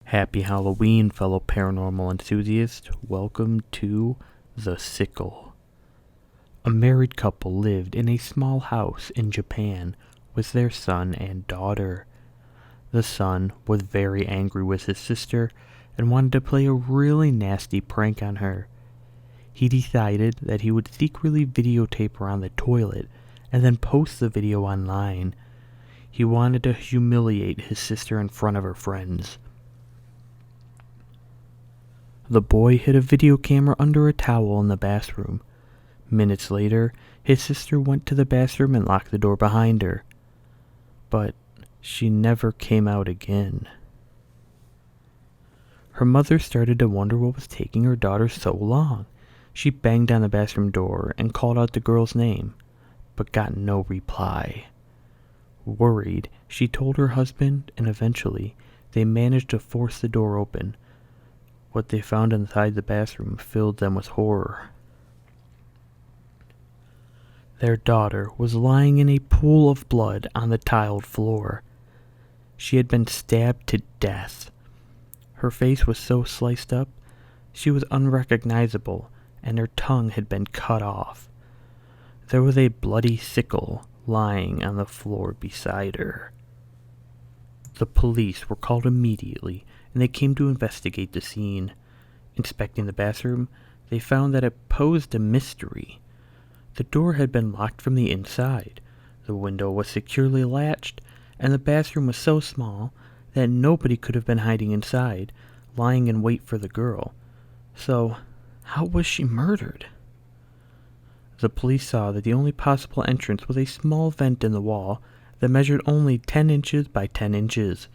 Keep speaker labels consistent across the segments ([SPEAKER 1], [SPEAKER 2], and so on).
[SPEAKER 1] Happy Halloween, fellow paranormal enthusiasts. Welcome to The Sickle. A married couple lived in a small house in Japan with their son and daughter. The son was very angry with his sister and wanted to play a really nasty prank on her. He decided that he would secretly videotape her on the toilet and then post the video online. He wanted to humiliate his sister in front of her friends. The boy hid a video camera under a towel in the bathroom. Minutes later, his sister went to the bathroom and locked the door behind her. But she never came out again. Her mother started to wonder what was taking her daughter so long. She banged on the bathroom door and called out the girl's name, but got no reply. Worried, she told her husband, and eventually they managed to force the door open. What they found inside the bathroom filled them with horror. Their daughter was lying in a pool of blood on the tiled floor. She had been stabbed to death. Her face was so sliced up, she was unrecognizable, and her tongue had been cut off. There was a bloody sickle lying on the floor beside her. The police were called immediately, and they came to investigate the scene. Inspecting the bathroom, they found that it posed a mystery. The door had been locked from the inside, the window was securely latched, and the bathroom was so small that nobody could have been hiding inside, lying in wait for the girl. So, how was she murdered? The police saw that the only possible entrance was a small vent in the wall that measured only 10 inches by 10 inches.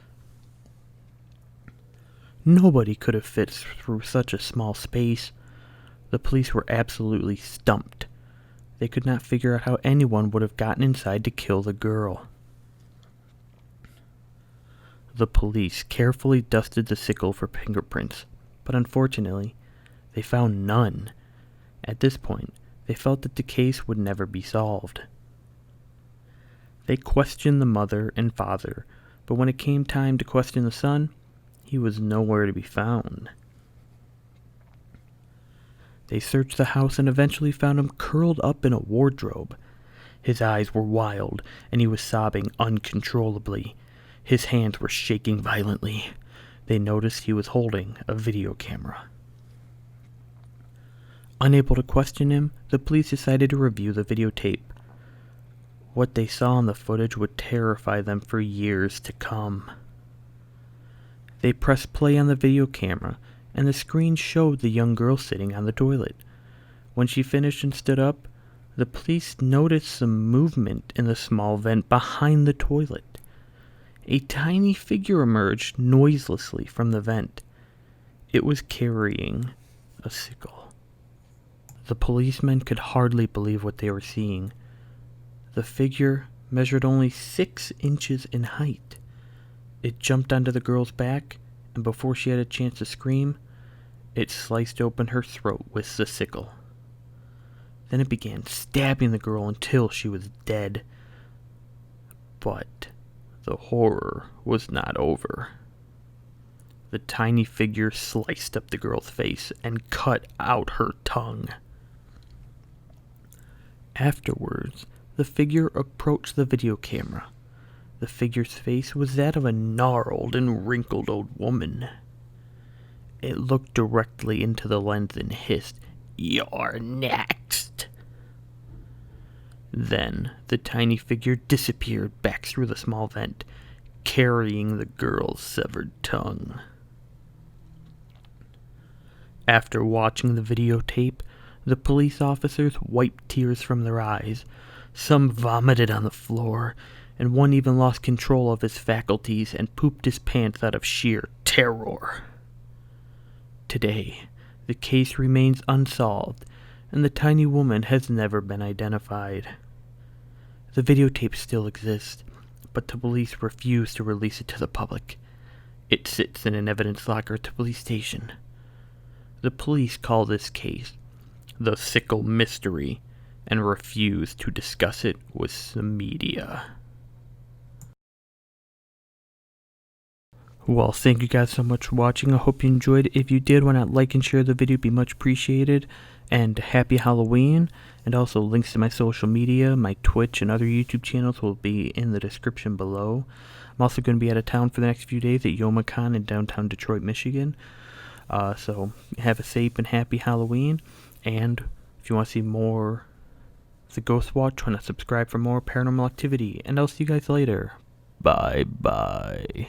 [SPEAKER 1] Nobody could have fit through such a small space. The police were absolutely stumped. They could not figure out how anyone would have gotten inside to kill the girl. The police carefully dusted the sickle for fingerprints, but unfortunately, they found none. At this point, they felt that the case would never be solved. They questioned the mother and father, but when it came time to question the son, he was nowhere to be found. They searched the house and eventually found him curled up in a wardrobe. His eyes were wild, and he was sobbing uncontrollably. His hands were shaking violently. They noticed he was holding a video camera. Unable to question him, the police decided to review the videotape. What they saw in the footage would terrify them for years to come. They pressed play on the video camera, and the screen showed the young girl sitting on the toilet. When she finished and stood up, the police noticed some movement in the small vent behind the toilet. A tiny figure emerged noiselessly from the vent. It was carrying a sickle. The policemen could hardly believe what they were seeing. The figure measured only 6 inches in height. It jumped onto the girl's back, and before she had a chance to scream, it sliced open her throat with the sickle. Then it began stabbing the girl until she was dead. But the horror was not over. The tiny figure sliced up the girl's face and cut out her tongue. Afterwards, the figure approached the video camera. The figure's face was that of a gnarled and wrinkled old woman. It looked directly into the lens and hissed, "You're next!" Then the tiny figure disappeared back through the small vent, carrying the girl's severed tongue. After watching the videotape, the police officers wiped tears from their eyes. Some vomited on the floor, and one even lost control of his faculties and pooped his pants out of sheer terror. Today, the case remains unsolved, and the tiny woman has never been identified. The videotape still exists, but the police refuse to release it to the public. It sits in an evidence locker at the police station. The police call this case the Sickle Mystery and refuse to discuss it with the media. Well, thank you guys so much for watching. I hope you enjoyed it. If you did, why not like and share the video? It'd be much appreciated. And happy Halloween. And also links to my social media, my Twitch, and other YouTube channels will be in the description below. I'm also going to be out of town for the next few days at YomaCon in downtown Detroit, Michigan. So have a safe and happy Halloween. And if you want to see more of the Ghost Watch, why not subscribe for more paranormal activity. And I'll see you guys later. Bye bye.